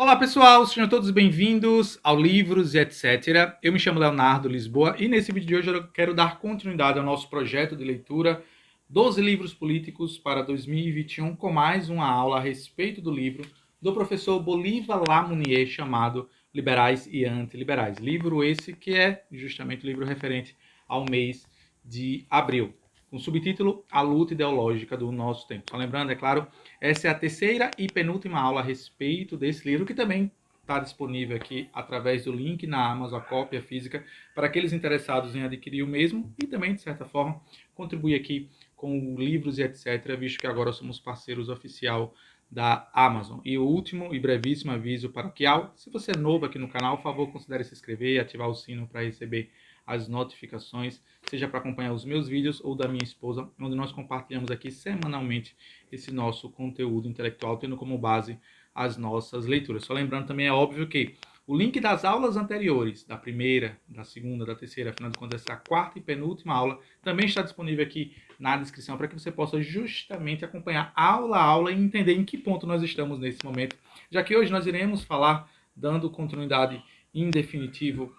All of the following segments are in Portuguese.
Olá pessoal, sejam todos bem-vindos ao Livros e etc. Eu me chamo Leonardo Lisboa e nesse vídeo de hoje eu quero dar continuidade ao nosso projeto de leitura 12 livros políticos para 2021 com mais uma aula a respeito do livro do professor Bolívar Lamounier chamado Liberais e Antiliberais. Livro esse que é justamente o livro referente ao mês de abril, com o subtítulo A Luta Ideológica do Nosso Tempo. Só lembrando, é claro, essa é a terceira e penúltima aula a respeito desse livro, que também está disponível aqui através do link na Amazon, a cópia física, para aqueles interessados em adquirir o mesmo e também, de certa forma, contribuir aqui com livros e etc., visto que agora somos parceiros oficial da Amazon. E o último e brevíssimo aviso paroquial: se você é novo aqui no canal, por favor, considere se inscrever e ativar o sino para receber as notificações, seja para acompanhar os meus vídeos ou da minha esposa, onde nós compartilhamos aqui semanalmente esse nosso conteúdo intelectual, tendo como base as nossas leituras. Só lembrando também, é óbvio que o link das aulas anteriores, da primeira, da segunda, da terceira, afinal de contas, essa quarta e penúltima aula, também está disponível aqui na descrição para que você possa justamente acompanhar aula a aula e entender em que ponto nós estamos nesse momento, já que hoje nós iremos falar, dando continuidade em definitivo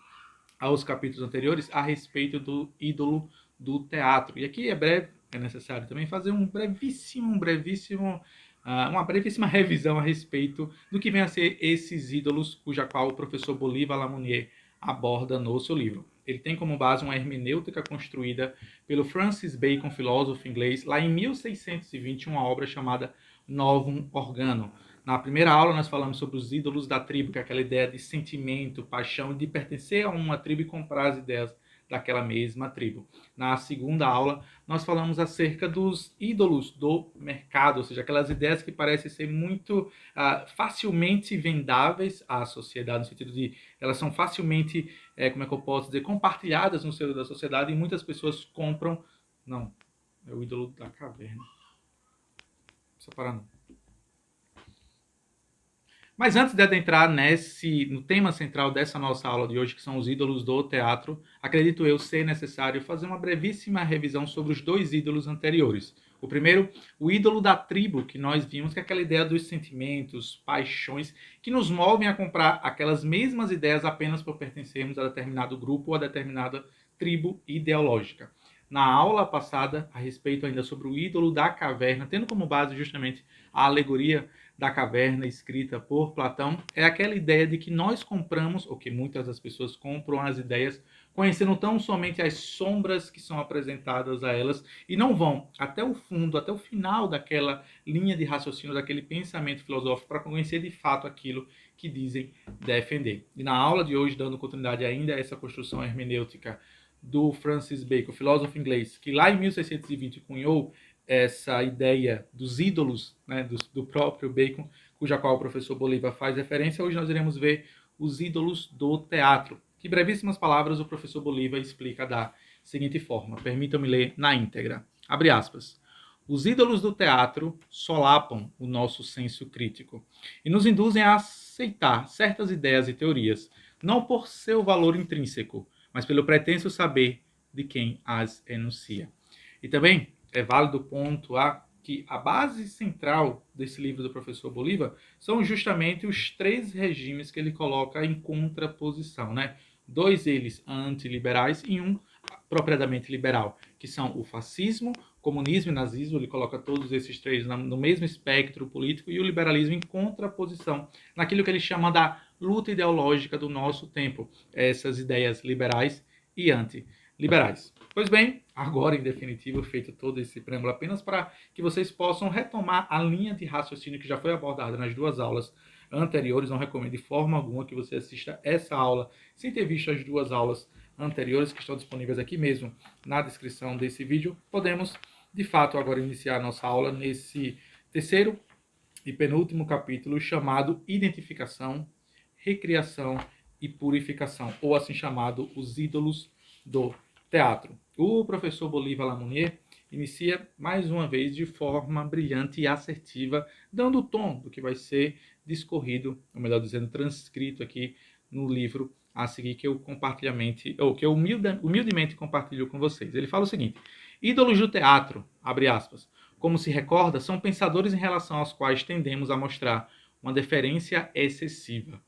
aos capítulos anteriores, a respeito do ídolo do teatro. E aqui é breve, é necessário também fazer uma brevíssima revisão a respeito do que vem a ser esses ídolos, cuja qual o professor Bolívar Lamounier aborda no seu livro. Ele tem como base uma hermenêutica construída pelo Francis Bacon, filósofo inglês, lá em 1620, uma obra chamada Novum Organum. Na primeira aula nós falamos sobre os ídolos da tribo, que é aquela ideia de sentimento, paixão, de pertencer a uma tribo e comprar as ideias daquela mesma tribo. Na segunda aula nós falamos acerca dos ídolos do mercado, ou seja, aquelas ideias que parecem ser muito facilmente vendáveis à sociedade, no sentido de elas são facilmente, como é que eu posso dizer, compartilhadas no seio da sociedade e muitas pessoas compram. Não, é o ídolo da caverna. Não precisa parar não. Mas antes de adentrar no tema central dessa nossa aula de hoje, que são os ídolos do teatro, acredito eu ser necessário fazer uma brevíssima revisão sobre os dois ídolos anteriores. O primeiro, o ídolo da tribo, que nós vimos, que é aquela ideia dos sentimentos, paixões, que nos movem a comprar aquelas mesmas ideias apenas por pertencermos a determinado grupo ou a determinada tribo ideológica. Na aula passada, a respeito ainda sobre o ídolo da caverna, tendo como base justamente a alegoria da caverna escrita por Platão, é aquela ideia de que nós compramos, ou que muitas das pessoas compram as ideias, conhecendo tão somente as sombras que são apresentadas a elas, e não vão até o fundo, até o final daquela linha de raciocínio, daquele pensamento filosófico, para conhecer de fato aquilo que dizem defender. E na aula de hoje, dando continuidade ainda a essa construção hermenêutica do Francis Bacon, filósofo inglês, que lá em 1620 cunhou essa ideia dos ídolos, né, do próprio Bacon, cuja qual o professor Bolívar faz referência. Hoje nós iremos ver os ídolos do teatro, que em brevíssimas palavras o professor Bolívar explica da seguinte forma. Permitam-me ler na íntegra. Abre aspas. Os ídolos do teatro solapam o nosso senso crítico e nos induzem a aceitar certas ideias e teorias, não por seu valor intrínseco, mas pelo pretenso saber de quem as enuncia. E também é válido pontuar que a base central desse livro do professor Bolívar são justamente os três regimes que ele coloca em contraposição, né? Dois deles antiliberais e um propriamente liberal, que são o fascismo, comunismo e nazismo. Ele coloca todos esses três no mesmo espectro político, e o liberalismo em contraposição naquilo que ele chama da luta ideológica do nosso tempo, essas ideias liberais e antiliberais. Pois bem, agora em definitivo, feito todo esse preâmbulo, apenas para que vocês possam retomar a linha de raciocínio que já foi abordada nas duas aulas anteriores. Não recomendo de forma alguma que você assista essa aula sem ter visto as duas aulas anteriores, que estão disponíveis aqui mesmo na descrição desse vídeo. Podemos, de fato, agora iniciar a nossa aula nesse terceiro e penúltimo capítulo, chamado Identificação, Recriação e Purificação, ou assim chamado Os Ídolos do Teatro. O professor Bolívar Lamounier inicia mais uma vez de forma brilhante e assertiva, dando o tom do que vai ser discorrido, ou melhor dizendo, transcrito aqui no livro a seguir, que eu humildemente compartilho com vocês. Ele fala o seguinte: ídolos do teatro, abre aspas, como se recorda, são pensadores em relação aos quais tendemos a mostrar uma deferência excessiva.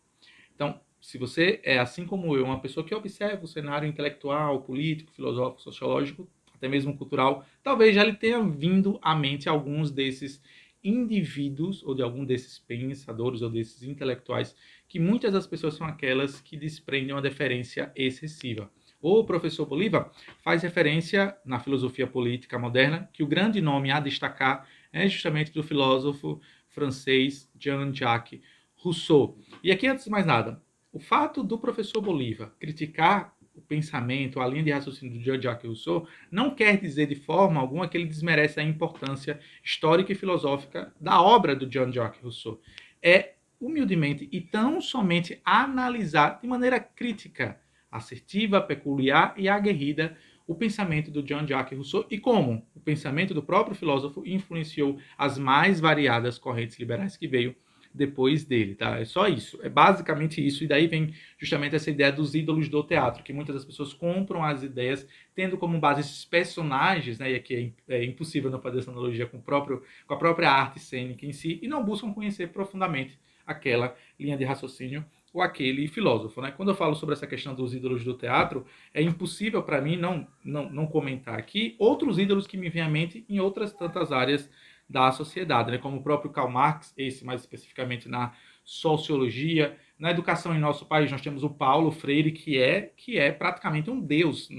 Então, se você é, assim como eu, uma pessoa que observa o cenário intelectual, político, filosófico, sociológico, até mesmo cultural, talvez já lhe tenha vindo à mente alguns desses indivíduos, ou de algum desses pensadores, ou desses intelectuais, que muitas das pessoas são aquelas que desprendem uma deferência excessiva. O professor Bolívar faz referência, na filosofia política moderna, que o grande nome a destacar é justamente do filósofo francês Jean-Jacques Rousseau. E aqui, antes de mais nada, o fato do professor Bolívar criticar o pensamento, a linha de raciocínio de Jean-Jacques Rousseau, não quer dizer de forma alguma que ele desmerece a importância histórica e filosófica da obra do Jean-Jacques Rousseau. É, humildemente, e tão somente analisar de maneira crítica, assertiva, peculiar e aguerrida o pensamento do Jean-Jacques Rousseau e como o pensamento do próprio filósofo influenciou as mais variadas correntes liberais que veio depois dele, tá? É só isso, é basicamente isso, e daí vem justamente essa ideia dos ídolos do teatro, que muitas das pessoas compram as ideias tendo como base esses personagens, né? E aqui é impossível não fazer essa analogia com a própria arte cênica em si, e não buscam conhecer profundamente aquela linha de raciocínio ou aquele filósofo, né? Quando eu falo sobre essa questão dos ídolos do teatro, é impossível para mim não comentar aqui outros ídolos que me vêm à mente em outras tantas áreas da sociedade, né? Como o próprio Karl Marx, esse mais especificamente na sociologia. Na educação em nosso país, nós temos o Paulo Freire, que é praticamente um deus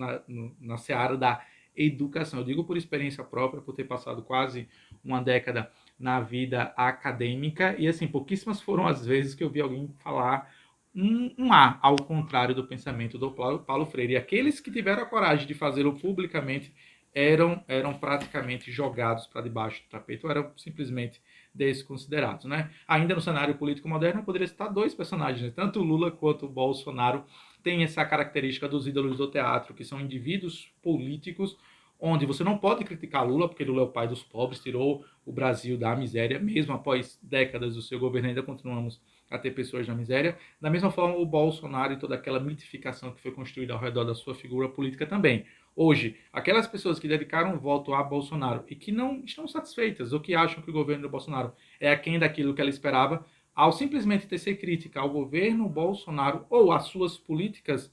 na seara da educação. Eu digo por experiência própria, por ter passado quase uma década na vida acadêmica, e assim, pouquíssimas foram as vezes que eu vi alguém falar um A ao contrário do pensamento do Paulo Freire. E aqueles que tiveram a coragem de fazê-lo publicamente eram praticamente jogados para debaixo do tapete, ou eram simplesmente desconsiderados, né? Ainda no cenário político moderno, eu poderia citar dois personagens, né? Tanto o Lula quanto o Bolsonaro têm essa característica dos ídolos do teatro, que são indivíduos políticos onde você não pode criticar Lula, porque Lula é o pai dos pobres, tirou o Brasil da miséria, mesmo após décadas do seu governo, ainda continuamos a ter pessoas na miséria. Da mesma forma, o Bolsonaro e toda aquela mitificação que foi construída ao redor da sua figura política também. Hoje, aquelas pessoas que dedicaram o voto a Bolsonaro e que não estão satisfeitas ou que acham que o governo do Bolsonaro é aquém daquilo que ela esperava, ao simplesmente tecer crítica ao governo Bolsonaro ou às suas políticas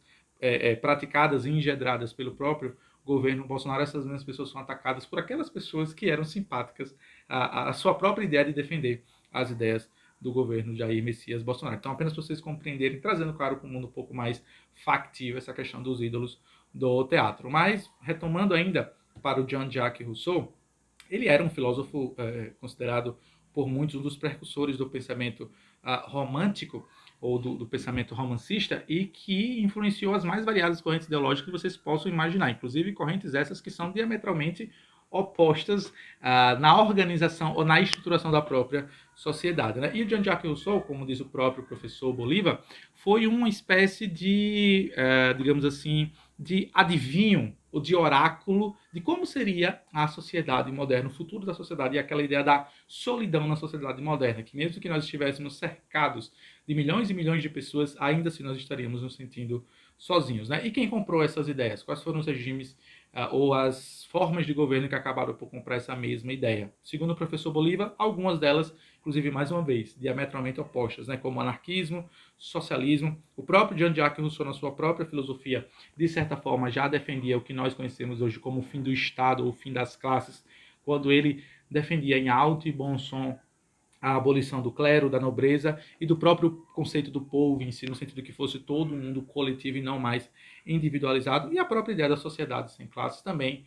praticadas e engedradas pelo próprio governo Bolsonaro, essas mesmas pessoas são atacadas por aquelas pessoas que eram simpáticas à sua própria ideia de defender as ideias do governo Jair Messias Bolsonaro. Então, apenas para vocês compreenderem, trazendo, claro, para o mundo um pouco mais factível essa questão dos ídolos do teatro. Mas, retomando ainda para o Jean-Jacques Rousseau, ele era um filósofo considerado por muitos um dos precursores do pensamento romântico ou do pensamento romancista e que influenciou as mais variadas correntes ideológicas que vocês possam imaginar, inclusive correntes essas que são diametralmente opostas na organização ou na estruturação da própria sociedade, né? E o Jean-Jacques Rousseau, como diz o próprio professor Bolívar, foi uma espécie de, digamos assim, de adivinho ou de oráculo de como seria a sociedade moderna, o futuro da sociedade e aquela ideia da solidão na sociedade moderna, que mesmo que nós estivéssemos cercados de milhões e milhões de pessoas, ainda assim nós estaríamos nos sentindo sozinhos, né? E quem comprou essas ideias? Quais foram os regimes ou as formas de governo que acabaram por comprar essa mesma ideia? Segundo o professor Bolívar, algumas delas, inclusive mais uma vez, diametralmente opostas, né? Como anarquismo, socialismo. O próprio Jean-Jacques Rousseau, na sua própria filosofia, de certa forma já defendia o que nós conhecemos hoje como o fim do Estado ou o fim das classes, quando ele defendia em alto e bom som a abolição do clero, da nobreza e do próprio conceito do povo em si, no sentido que fosse todo mundo coletivo e não mais individualizado, e a própria ideia da sociedade sem classes também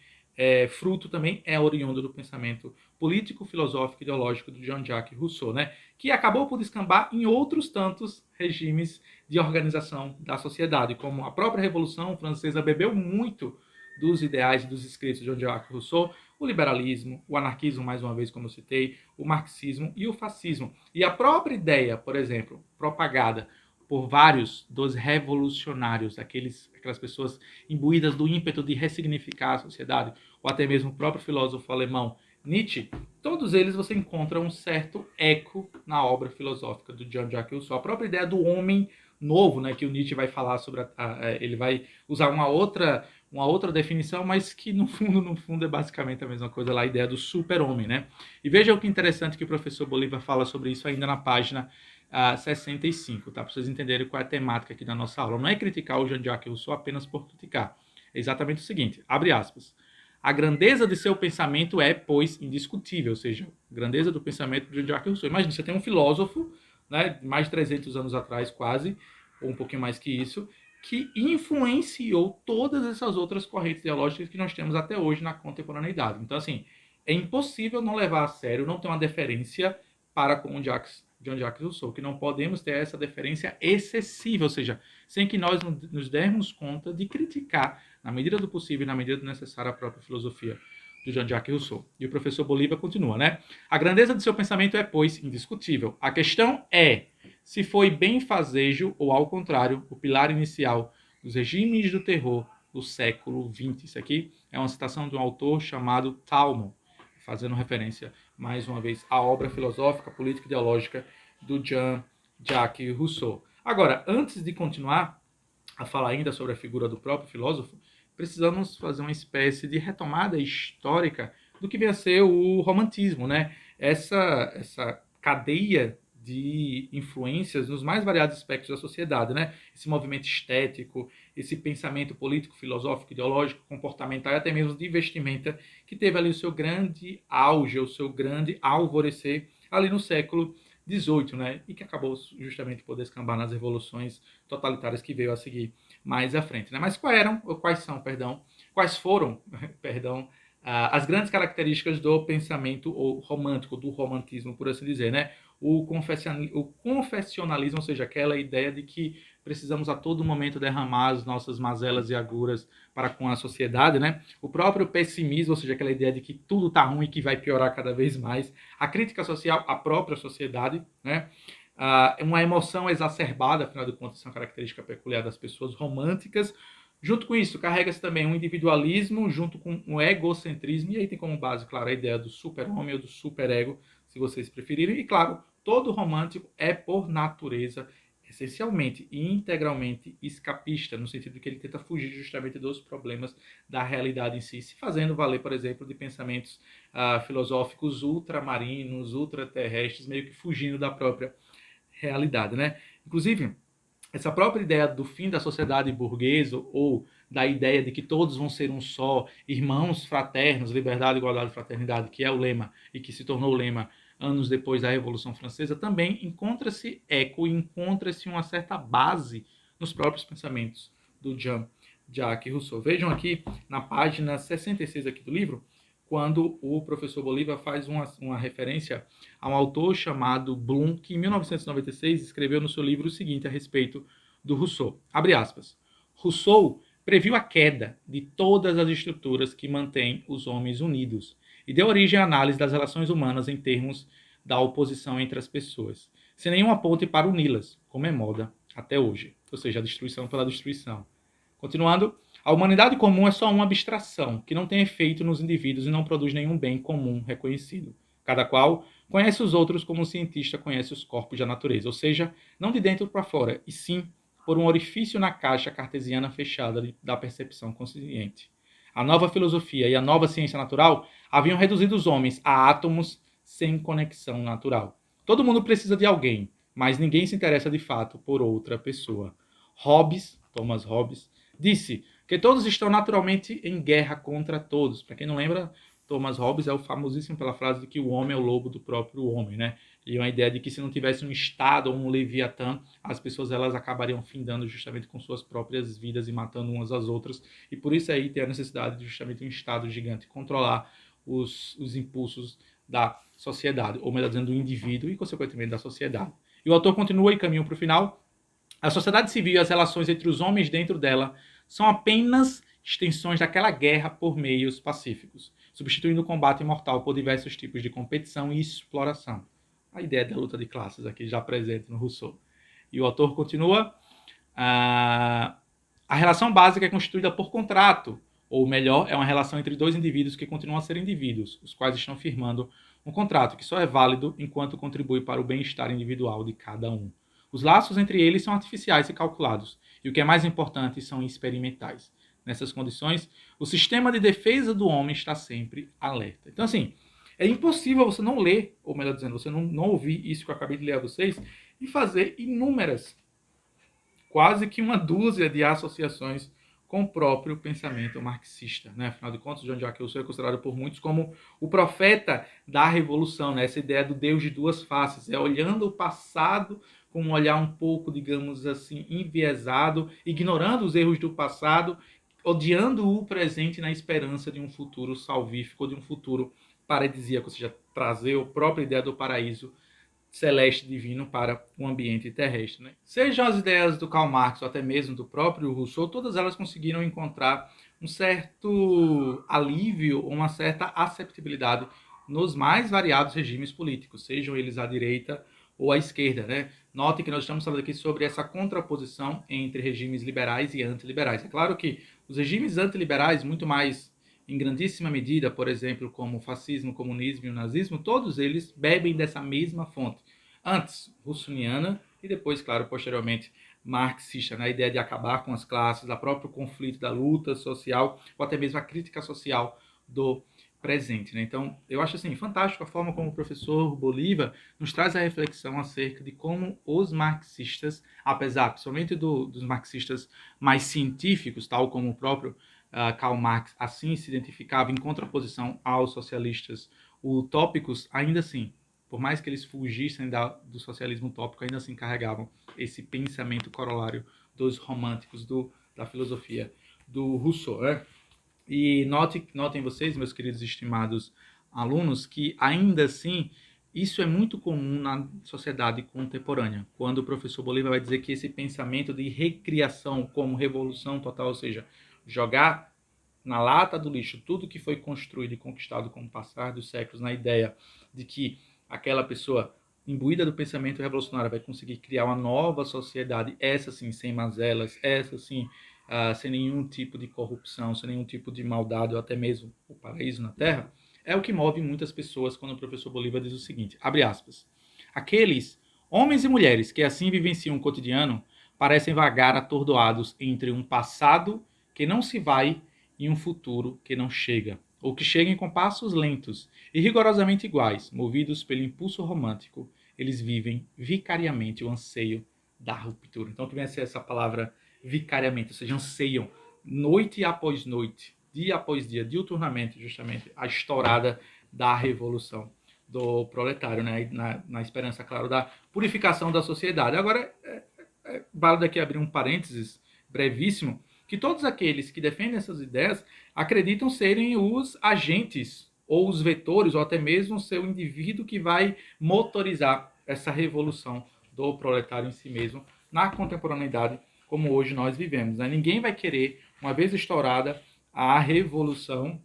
fruto também é oriundo do pensamento político, filosófico e ideológico do Jean-Jacques Rousseau, né? Que acabou por descambar em outros tantos regimes de organização da sociedade, como a própria Revolução Francesa bebeu muito dos ideais e dos escritos de Jean-Jacques Rousseau, o liberalismo, o anarquismo, mais uma vez, como eu citei, o marxismo e o fascismo. E a própria ideia, por exemplo, propagada por vários dos revolucionários, aquelas pessoas imbuídas do ímpeto de ressignificar a sociedade, ou até mesmo o próprio filósofo alemão Nietzsche, todos eles você encontra um certo eco na obra filosófica do Jean-Jacques Rousseau. A própria ideia do homem novo, né, que o Nietzsche vai falar sobre, ele vai usar uma outra definição, mas que no fundo é basicamente a mesma coisa lá, a ideia do super-homem, né? E veja o que interessante que o professor Bolívar fala sobre isso ainda na página 65, tá? Para vocês entenderem qual é a temática aqui da nossa aula. Não é criticar o Jean-Jacques Rousseau apenas por criticar. É exatamente o seguinte, abre aspas. A grandeza de seu pensamento é, pois, indiscutível, ou seja, a grandeza do pensamento de Jean-Jacques Rousseau. Imagina, você tem um filósofo, né, mais de 300 anos atrás, quase, ou um pouquinho mais que isso, que influenciou todas essas outras correntes ideológicas que nós temos até hoje na contemporaneidade. Então, assim, é impossível não levar a sério, não ter uma deferência para com o Jean-Jacques Rousseau, que não podemos ter essa deferência excessiva, ou seja, sem que nós nos dermos conta de criticar, na medida do possível e na medida do necessário, a própria filosofia do Jean-Jacques Rousseau. E o professor Bolívar continua, né? A grandeza de seu pensamento é, pois, indiscutível. A questão é se foi benfazejo ou, ao contrário, o pilar inicial dos regimes do terror do século XX. Isso aqui é uma citação de um autor chamado Talmud, fazendo referência, mais uma vez, à obra filosófica, política e ideológica do Jean-Jacques Rousseau. Agora, antes de continuar a falar ainda sobre a figura do próprio filósofo, precisamos fazer uma espécie de retomada histórica do que vem a ser o romantismo, né? Essa cadeia de influências nos mais variados aspectos da sociedade, né? Esse movimento estético, esse pensamento político, filosófico, ideológico, comportamental e até mesmo de vestimenta, que teve ali o seu grande auge, o seu grande alvorecer ali no século XVIII, né? E que acabou justamente por descambar nas revoluções totalitárias que veio a seguir mais à frente, né? Mas quais foram, perdão, as grandes características do pensamento romântico, do romantismo, por assim dizer, né? O confessionalismo, ou seja, aquela ideia de que precisamos a todo momento derramar as nossas mazelas e agruras para com a sociedade, né? O próprio pessimismo, ou seja, aquela ideia de que tudo está ruim e que vai piorar cada vez mais. A crítica social à própria sociedade, né? Uma emoção exacerbada, afinal de contas, é uma característica peculiar das pessoas românticas. Junto com isso, carrega-se também um individualismo, junto com um egocentrismo, e aí tem como base, claro, a ideia do super-homem ou do super-ego, se vocês preferirem. E, claro, todo romântico é, por natureza, essencialmente e integralmente escapista, no sentido de que ele tenta fugir justamente dos problemas da realidade em si, se fazendo valer, por exemplo, de pensamentos filosóficos ultramarinos, ultraterrestres, meio que fugindo da própria realidade, né? Inclusive, essa própria ideia do fim da sociedade burguesa ou da ideia de que todos vão ser um só, irmãos fraternos, liberdade, igualdade e fraternidade, que é o lema e que se tornou o lema anos depois da Revolução Francesa, também encontra-se eco e encontra-se uma certa base nos próprios pensamentos do Jean-Jacques Rousseau. Vejam aqui na página 66 aqui do livro, quando o professor Bolívar faz uma referência a um autor chamado Bloom, que em 1996 escreveu no seu livro o seguinte a respeito do Rousseau. Abre aspas. Rousseau previu a queda de todas as estruturas que mantêm os homens unidos e deu origem à análise das relações humanas em termos da oposição entre as pessoas, sem nenhuma ponte para uni-las, como é moda até hoje, ou seja, a destruição pela destruição. Continuando, a humanidade comum é só uma abstração, que não tem efeito nos indivíduos e não produz nenhum bem comum reconhecido. Cada qual conhece os outros como um cientista conhece os corpos da natureza, ou seja, não de dentro para fora, e sim por um orifício na caixa cartesiana fechada da percepção consciente. A nova filosofia e a nova ciência natural haviam reduzido os homens a átomos sem conexão natural. Todo mundo precisa de alguém, mas ninguém se interessa de fato por outra pessoa. Thomas Hobbes, disse que todos estão naturalmente em guerra contra todos. Para quem não lembra, Thomas Hobbes é o famosíssimo pela frase de que o homem é o lobo do próprio homem, né? E uma ideia de que se não tivesse um Estado ou um Leviatã, as pessoas elas acabariam findando justamente com suas próprias vidas e matando umas às outras. E por isso aí tem a necessidade de justamente um Estado gigante controlar os impulsos da sociedade, ou melhor dizendo, do indivíduo e, consequentemente, da sociedade. E o autor continua e caminha para o final. A sociedade civil e as relações entre os homens dentro dela são apenas extensões daquela guerra por meios pacíficos, substituindo o combate mortal por diversos tipos de competição e exploração. A ideia da luta de classes aqui já presente no Rousseau. E o autor continua: a relação básica é constituída por contrato, Ou melhor, é uma relação entre dois indivíduos que continuam a ser indivíduos, os quais estão firmando um contrato que só é válido enquanto contribui para o bem-estar individual de cada um. Os laços entre eles são artificiais e calculados, e o que é mais importante, são experimentais. Nessas condições, o sistema de defesa do homem está sempre alerta. Então, assim, é impossível você não ler, ou melhor dizendo, você não ouvir isso que eu acabei de ler a vocês, e fazer inúmeras, quase que uma dúzia de associações com o próprio pensamento marxista. Né? Afinal de contas, Jean-Jacques Rousseau é considerado por muitos como o profeta da revolução, né? Essa ideia do Deus de duas faces, é olhando o passado com um olhar um pouco, digamos assim, enviesado, ignorando os erros do passado, odiando o presente na esperança de um futuro salvífico, de um futuro paradisíaco, ou seja, trazer a própria ideia do paraíso celeste divino para o ambiente terrestre. Né? Sejam as ideias do Karl Marx ou até mesmo do próprio Rousseau, todas elas conseguiram encontrar um certo alívio, uma certa aceptabilidade nos mais variados regimes políticos, sejam eles à direita ou à esquerda. Né? Note que nós estamos falando aqui sobre essa contraposição entre regimes liberais e antiliberais. É claro que os regimes antiliberais, muito mais em grandíssima medida, por exemplo, como o fascismo, o comunismo e o nazismo, todos eles bebem dessa mesma fonte. Antes, russoniana e depois, claro, posteriormente, marxista, na ideia de acabar com as classes, da próprio conflito, da luta social, ou até mesmo a crítica social do presente. Né? Então, eu acho assim, fantástico a forma como o professor Bolívar nos traz a reflexão acerca de como os marxistas, apesar, principalmente dos marxistas mais científicos, tal como o próprio Karl Marx assim se identificava em contraposição aos socialistas utópicos, ainda assim, por mais que eles fugissem do socialismo utópico, ainda assim carregavam esse pensamento corolário dos românticos, da filosofia do Rousseau. Né? E notem vocês, meus queridos e estimados alunos, que ainda assim isso é muito comum na sociedade contemporânea, quando o professor Bolívar vai dizer que esse pensamento de recriação como revolução total, ou seja, jogar na lata do lixo tudo que foi construído e conquistado com o passar dos séculos, na ideia de que aquela pessoa imbuída do pensamento revolucionário vai conseguir criar uma nova sociedade, essa sim, sem mazelas, essa sim, sem nenhum tipo de corrupção, sem nenhum tipo de maldade, ou até mesmo o paraíso na Terra, é o que move muitas pessoas quando o professor Bolívar diz o seguinte, abre aspas, aqueles homens e mulheres que assim vivenciam o cotidiano parecem vagar atordoados entre um passado que não se vai e um futuro que não chega, ou que chega em compassos lentos e rigorosamente iguais, movidos pelo impulso romântico, eles vivem vicariamente o anseio da ruptura. Então, que vem a ser essa palavra vicariamente, ou seja, anseiam noite após noite, dia após dia, diuturnamente, justamente, a estourada da revolução do proletário, né? Na esperança, claro, da purificação da sociedade. Agora, válido aqui abrir um parênteses brevíssimo, que todos aqueles que defendem essas ideias acreditam serem os agentes, ou os vetores, ou até mesmo ser o indivíduo que vai motorizar essa revolução do proletário em si mesmo, na contemporaneidade, como hoje nós vivemos. Né? Ninguém vai querer, uma vez estourada a revolução,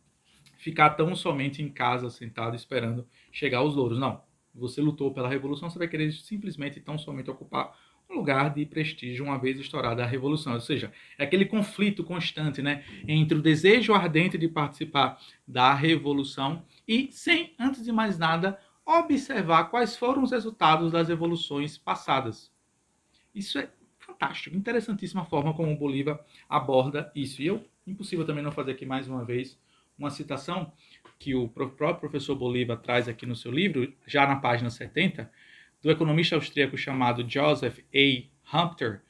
ficar tão somente em casa, sentado, esperando chegar aos louros. Não. Você lutou pela revolução, você vai querer simplesmente tão somente ocupar um lugar de prestígio uma vez estourada a revolução. Ou seja, é aquele conflito constante, né, entre o desejo ardente de participar da revolução e, sem, antes de mais nada, observar quais foram os resultados das revoluções passadas. Isso é fantástico, interessantíssima forma como o Bolívar aborda isso. E impossível também não fazer aqui mais uma vez uma citação que o próprio professor Bolívar traz aqui no seu livro, já na página 70, do economista austríaco chamado Joseph A. Humpter,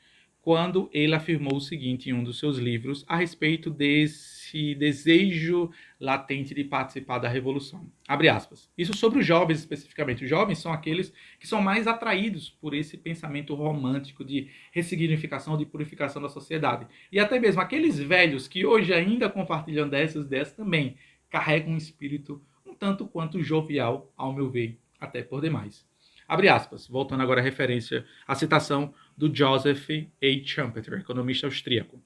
quando ele afirmou o seguinte em um dos seus livros a respeito desse desejo latente de participar da revolução. Abre aspas. Isso sobre os jovens especificamente. Os jovens são aqueles que são mais atraídos por esse pensamento romântico de ressignificação, de purificação da sociedade. E até mesmo aqueles velhos que hoje ainda compartilham dessas ideias também carregam um espírito um tanto quanto jovial, ao meu ver, até por demais. Abre aspas, voltando agora à referência, à citação do Joseph A. Schumpeter, economista austríaco.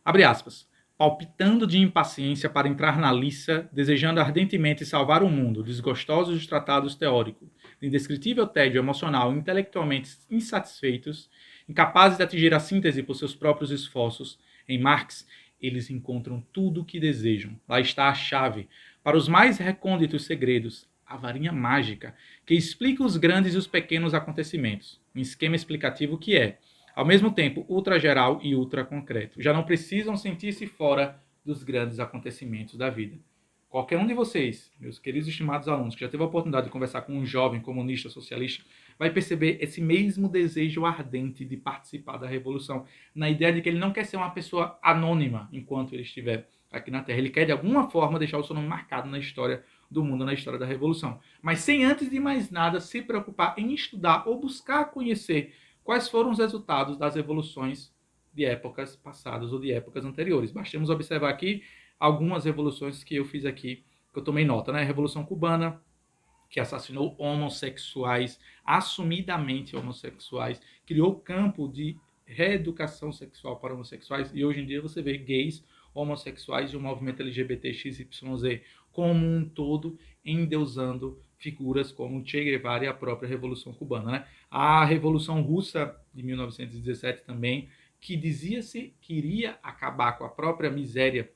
Abre aspas, palpitando de impaciência para entrar na liça, desejando ardentemente salvar o mundo, desgostosos dos tratados teóricos, de indescritível tédio emocional e intelectualmente insatisfeitos, incapazes de atingir a síntese por seus próprios esforços, em Marx, eles encontram tudo o que desejam. Lá está a chave para os mais recônditos segredos, a varinha mágica, que explica os grandes e os pequenos acontecimentos. Um esquema explicativo que é, ao mesmo tempo, ultra geral e ultra concreto. Já não precisam sentir-se fora dos grandes acontecimentos da vida. Qualquer um de vocês, meus queridos e estimados alunos, que já teve a oportunidade de conversar com um jovem comunista, socialista, vai perceber esse mesmo desejo ardente de participar da revolução, na ideia de que ele não quer ser uma pessoa anônima enquanto ele estiver aqui na Terra. Ele quer, de alguma forma, deixar o seu nome marcado na história do mundo, na história da revolução. Mas sem, antes de mais nada, se preocupar em estudar ou buscar conhecer quais foram os resultados das revoluções de épocas passadas ou de épocas anteriores. Bastamos observar aqui algumas revoluções que eu fiz aqui, que eu tomei nota, né? Revolução Cubana, que assassinou homossexuais, assumidamente homossexuais, criou campo de reeducação sexual para homossexuais, e hoje em dia você vê gays, homossexuais e o movimento LGBTXYZ como um todo endeusando figuras como Che Guevara e a própria Revolução Cubana, né? A Revolução Russa de 1917 também, que dizia-se que iria acabar com a própria miséria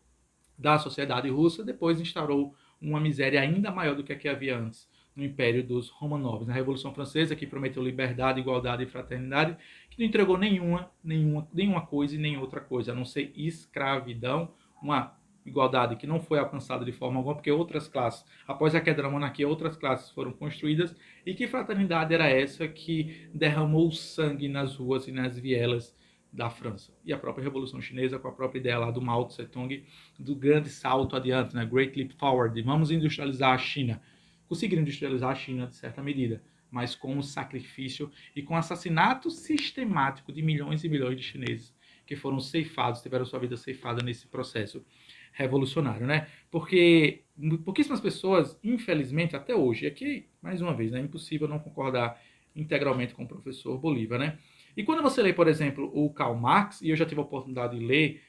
da sociedade russa, depois instaurou uma miséria ainda maior do que a que havia antes no Império dos Romanovs. Na Revolução Francesa, que prometeu liberdade, igualdade e fraternidade, que não entregou nenhuma coisa e nem outra coisa, a não ser escravidão, uma igualdade que não foi alcançada de forma alguma, porque outras classes, após a queda da monarquia, outras classes foram construídas, e que fraternidade era essa que derramou sangue nas ruas e nas vielas da França. E a própria Revolução Chinesa, com a própria ideia lá do Mao Tse-tung, do grande salto adiante, né? Great Leap Forward, vamos industrializar a China. Conseguiram industrializar a China de certa medida, mas com o sacrifício e com o assassinato sistemático de milhões e milhões de chineses que foram ceifados, tiveram sua vida ceifada nesse processo revolucionário, né? Porque pouquíssimas pessoas, infelizmente, até hoje, aqui, mais uma vez, né, é impossível não concordar integralmente com o professor Bolívar, né? E quando você lê, por exemplo, o Karl Marx, e eu já tive a oportunidade de ler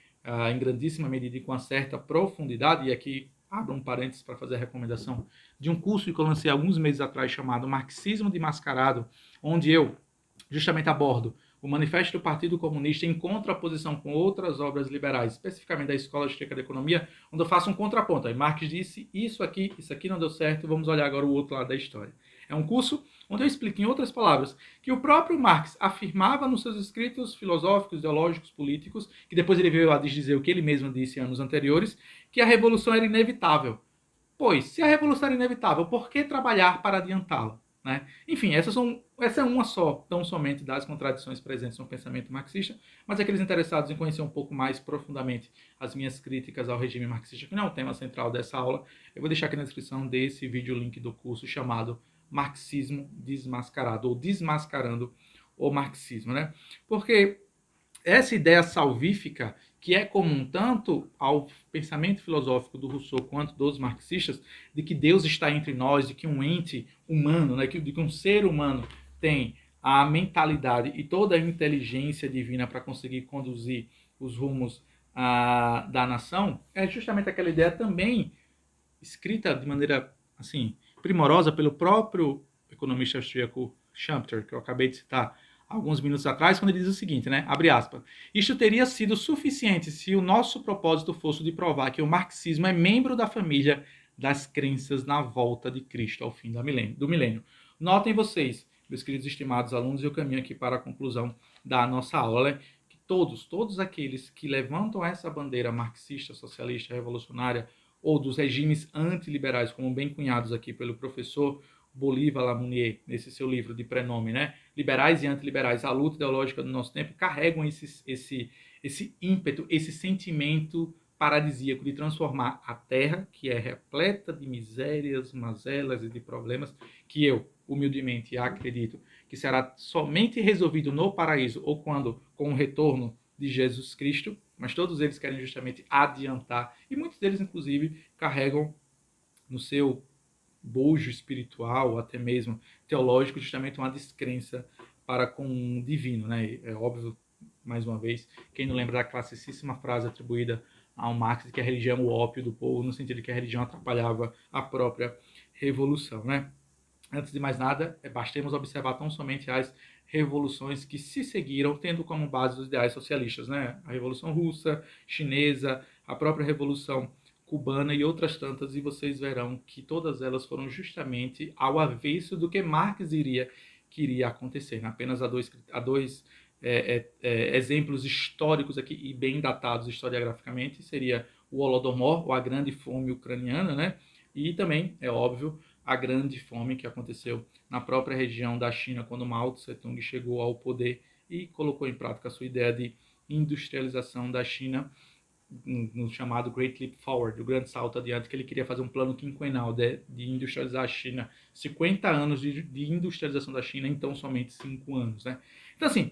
em grandíssima medida e com uma certa profundidade, e aqui abro um parênteses para fazer a recomendação de um curso que eu lancei alguns meses atrás chamado Marxismo Desmascarado, onde eu justamente abordo o Manifesto do Partido Comunista em contraposição com outras obras liberais, especificamente da Escola Austríaca de Economia, onde eu faço um contraponto. Aí Marx disse isso aqui não deu certo, vamos olhar agora o outro lado da história. É um curso onde eu explico, em outras palavras, que o próprio Marx afirmava nos seus escritos filosóficos, ideológicos, políticos, que depois ele veio a dizer o que ele mesmo disse anos anteriores, que a revolução era inevitável. Pois, se a revolução era inevitável, por que trabalhar para adiantá-la? Né? Enfim, essa é uma só, tão somente das contradições presentes no pensamento marxista, mas aqueles interessados em conhecer um pouco mais profundamente as minhas críticas ao regime marxista, que não é o tema central dessa aula, eu vou deixar aqui na descrição desse vídeo o link do curso chamado Marxismo Desmascarado, ou Desmascarando o Marxismo. Né? Porque essa ideia salvífica, que é comum tanto ao pensamento filosófico do Rousseau quanto dos marxistas, de que Deus está entre nós, de que um ente humano, né, de que um ser humano tem a mentalidade e toda a inteligência divina para conseguir conduzir os rumos da nação, é justamente aquela ideia também escrita de maneira assim primorosa pelo próprio economista austríaco Schumpeter, que eu acabei de citar alguns minutos atrás, quando ele diz o seguinte, né? Abre aspas. Isto teria sido suficiente se o nosso propósito fosse de provar que o marxismo é membro da família das crenças na volta de Cristo ao fim do milênio. Notem vocês, meus queridos estimados alunos, eu caminho aqui para a conclusão da nossa aula, né? Que todos aqueles que levantam essa bandeira marxista, socialista, revolucionária, ou dos regimes antiliberais, como bem cunhados aqui pelo professor Bolívar Lamounier, nesse seu livro de prenome, né? Liberais e antiliberais, a luta ideológica do nosso tempo, carregam esse ímpeto, esse sentimento paradisíaco de transformar a Terra, que é repleta de misérias, mazelas e de problemas, que eu, humildemente, acredito que será somente resolvido no paraíso ou quando, com o retorno de Jesus Cristo, mas todos eles querem justamente adiantar, e muitos deles, inclusive, carregam no seu bojo espiritual, ou até mesmo teológico, justamente uma descrença para com o divino. Né? É óbvio, mais uma vez, quem não lembra da classicíssima frase atribuída ao Marx, de que a religião é o ópio do povo, no sentido de que a religião atrapalhava a própria revolução. Né? Antes de mais nada, bastemos observar tão somente as revoluções que se seguiram, tendo como base os ideais socialistas, né? A Revolução Russa, Chinesa, a própria Revolução Cubana e outras tantas, e vocês verão que todas elas foram justamente ao avesso do que Marx queria acontecer. Apenas há dois exemplos históricos aqui, e bem datados historiograficamente, seria o Holodomor, ou a Grande Fome Ucraniana, né? E também, é óbvio, a Grande Fome que aconteceu na própria região da China, quando Mao Tse-tung chegou ao poder e colocou em prática a sua ideia de industrialização da China, no chamado Great Leap Forward, o grande salto adiante, que ele queria fazer um plano quinquenal de industrializar a China, 50 anos de industrialização da China, então somente 5 anos. Né? Então, assim,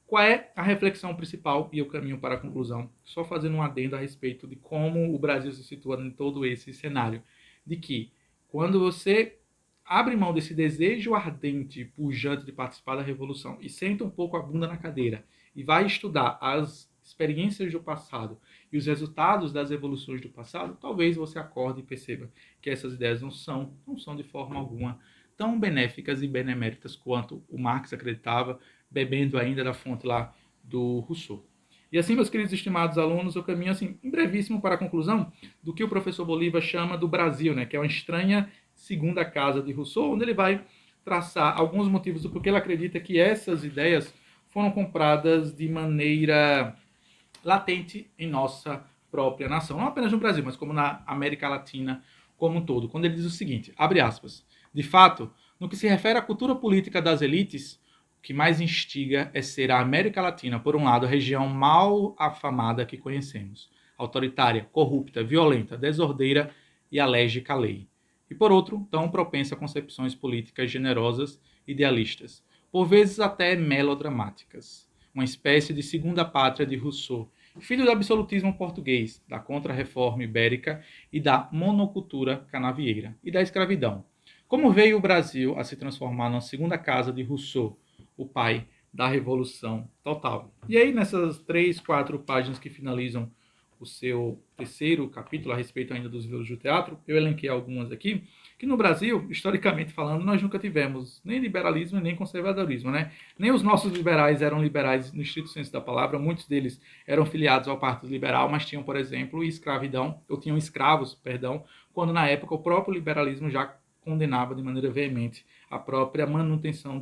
qual é a reflexão principal e o caminho para a conclusão? Só fazendo um adendo a respeito de como o Brasil se situa em todo esse cenário. De que, quando você abre mão desse desejo ardente, pujante de participar da revolução e senta um pouco a bunda na cadeira e vai estudar as experiências do passado e os resultados das evoluções do passado, talvez você acorde e perceba que essas ideias não são de forma alguma tão benéficas e beneméritas quanto o Marx acreditava, bebendo ainda da fonte lá do Rousseau. E assim, meus queridos estimados alunos, eu caminho assim, em brevíssimo para a conclusão do que o professor Bolívar chama do Brasil, né, que é uma estranha segunda casa de Rousseau, onde ele vai traçar alguns motivos do porquê ele acredita que essas ideias foram compradas de maneira latente em nossa própria nação. Não apenas no Brasil, mas como na América Latina como um todo. Quando ele diz o seguinte, abre aspas, de fato, no que se refere à cultura política das elites, o que mais instiga é ser a América Latina, por um lado, a região mal afamada que conhecemos, autoritária, corrupta, violenta, desordeira e alérgica à lei. E por outro, tão propensa a concepções políticas generosas, idealistas, por vezes até melodramáticas. Uma espécie de segunda pátria de Rousseau, filho do absolutismo português, da contra-reforma ibérica e da monocultura canavieira, e da escravidão. Como veio o Brasil a se transformar na segunda casa de Rousseau, o pai da Revolução Total? E aí, nessas 3, 4 páginas que finalizam o seu terceiro capítulo a respeito ainda dos ídolos do teatro, eu elenquei algumas aqui, que no Brasil, historicamente falando, nós nunca tivemos nem liberalismo nem conservadorismo, né? Nem os nossos liberais eram liberais no estrito senso da palavra, muitos deles eram filiados ao Partido Liberal, mas tinham, por exemplo, escravidão, ou tinham escravos, perdão, quando na época o próprio liberalismo já condenava de maneira veemente a própria manutenção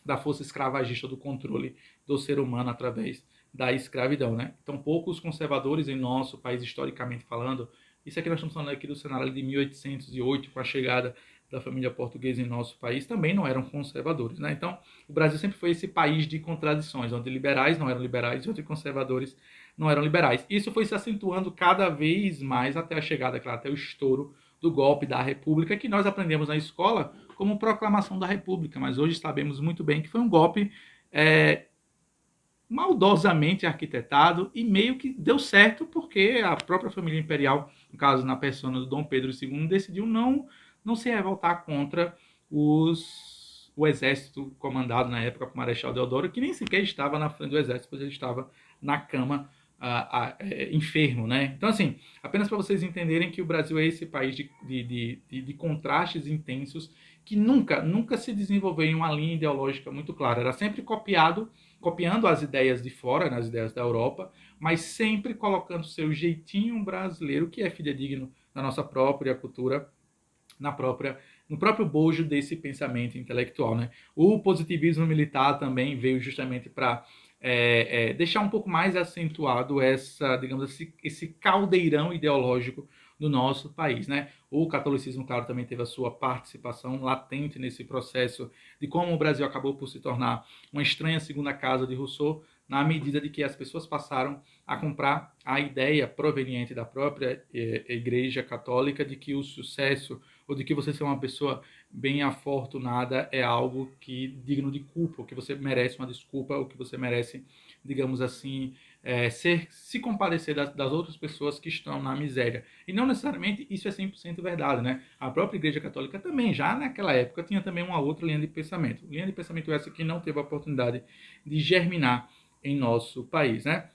da força escravagista, do controle do ser humano através da escravidão, né? Então, poucos conservadores em nosso país, historicamente falando, isso aqui nós estamos falando aqui do cenário de 1808, com a chegada da família portuguesa em nosso país, também não eram conservadores, né? Então, o Brasil sempre foi esse país de contradições, onde liberais não eram liberais e onde conservadores não eram liberais. Isso foi se acentuando cada vez mais até a chegada, claro, até o estouro do golpe da República, que nós aprendemos na escola como proclamação da República, mas hoje sabemos muito bem que foi um golpe maldosamente arquitetado e meio que deu certo porque a própria família imperial, no caso na persona do Dom Pedro II, decidiu não se revoltar contra o exército comandado na época por Marechal Deodoro, que nem sequer estava na frente do exército, pois ele estava na cama enfermo, né? Então, assim, apenas para vocês entenderem que o Brasil é esse país de contrastes intensos que nunca se desenvolveu em uma linha ideológica muito clara. Era sempre copiando as ideias de fora, as ideias da Europa, mas sempre colocando seu jeitinho brasileiro, que é fidedigno da nossa própria cultura, no próprio bojo desse pensamento intelectual. Né? O positivismo militar também veio justamente para deixar um pouco mais acentuado digamos assim, esse caldeirão ideológico do nosso país. Né? O catolicismo, claro, também teve a sua participação latente nesse processo de como o Brasil acabou por se tornar uma estranha segunda casa de Rousseau, na medida de que as pessoas passaram a comprar a ideia proveniente da própria Igreja Católica de que o sucesso ou de que você ser uma pessoa bem afortunada é algo que digno de culpa, ou que você merece uma desculpa, ou que você merece, digamos assim, se compadecer das outras pessoas que estão na miséria. E não necessariamente isso é 100% verdade, né? A própria Igreja Católica também, já naquela época, tinha também uma outra linha de pensamento. Linha de pensamento essa que não teve a oportunidade de germinar em nosso país, né?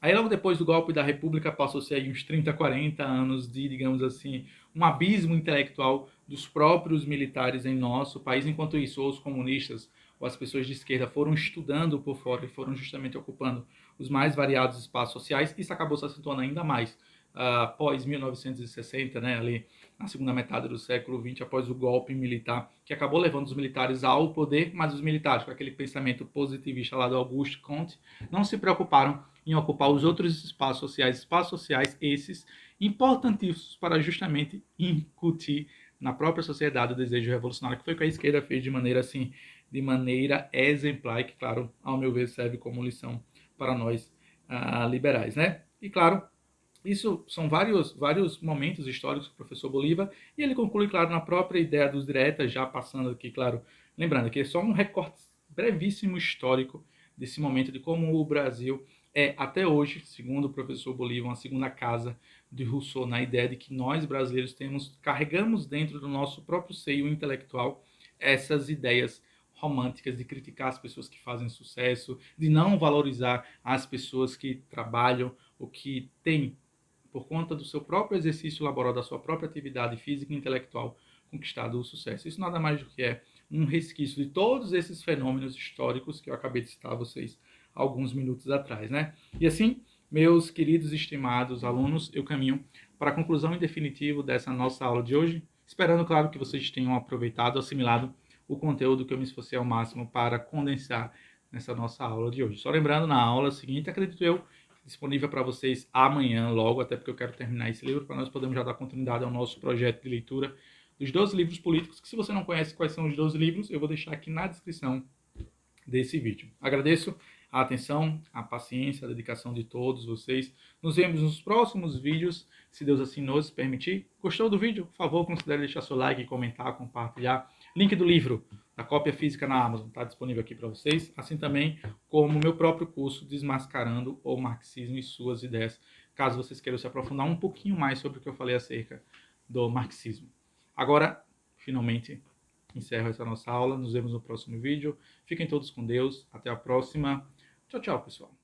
Aí logo depois do golpe da República passou-se aí uns 30, 40 anos de, digamos assim, um abismo intelectual dos próprios militares em nosso país. Enquanto isso, os comunistas ou as pessoas de esquerda foram estudando por fora e foram justamente ocupando os mais variados espaços sociais. Isso acabou se acentuando ainda mais após 1960, né, ali na segunda metade do século XX, após o golpe militar, que acabou levando os militares ao poder, mas os militares, com aquele pensamento positivista lá do Auguste Comte, não se preocuparam em ocupar os outros espaços sociais esses importantíssimos para justamente incutir na própria sociedade o desejo revolucionário, que foi o que a esquerda fez de maneira assim, de maneira exemplar, e que, claro, ao meu ver, serve como lição para nós liberais, né? E, claro, isso são vários momentos históricos do professor Bolívar, e ele conclui, claro, na própria ideia dos diretas, já passando aqui, claro, lembrando que é só um recorte brevíssimo histórico desse momento de como o Brasil é, até hoje, segundo o professor Bolívar, uma segunda casa de Rousseau, na ideia de que nós brasileiros carregamos dentro do nosso próprio seio intelectual essas ideias românticas de criticar as pessoas que fazem sucesso, de não valorizar as pessoas que trabalham ou que têm, por conta do seu próprio exercício laboral, da sua própria atividade física e intelectual, conquistado o sucesso. Isso nada mais do que é um resquício de todos esses fenômenos históricos que eu acabei de citar a vocês alguns minutos atrás, né? E assim, meus queridos e estimados alunos, eu caminho para a conclusão em definitivo dessa nossa aula de hoje, esperando, claro, que vocês tenham aproveitado, assimilado o conteúdo que eu me esforcei ao máximo para condensar nessa nossa aula de hoje. Só lembrando, na aula seguinte, acredito eu, disponível para vocês amanhã, logo, até porque eu quero terminar esse livro, para nós podermos já dar continuidade ao nosso projeto de leitura dos 12 livros políticos, que se você não conhece quais são os 12 livros, eu vou deixar aqui na descrição desse vídeo. Agradeço a atenção, a paciência, a dedicação de todos vocês. Nos vemos nos próximos vídeos, se Deus assim nos permitir. Gostou do vídeo? Por favor, considere deixar seu like, comentar, compartilhar. Link do livro, da cópia física na Amazon, está disponível aqui para vocês. Assim também como o meu próprio curso Desmascarando o Marxismo e Suas Ideias, caso vocês queiram se aprofundar um pouquinho mais sobre o que eu falei acerca do marxismo. Agora, finalmente, encerro essa nossa aula. Nos vemos no próximo vídeo. Fiquem todos com Deus. Até a próxima. Tchau, tchau, pessoal.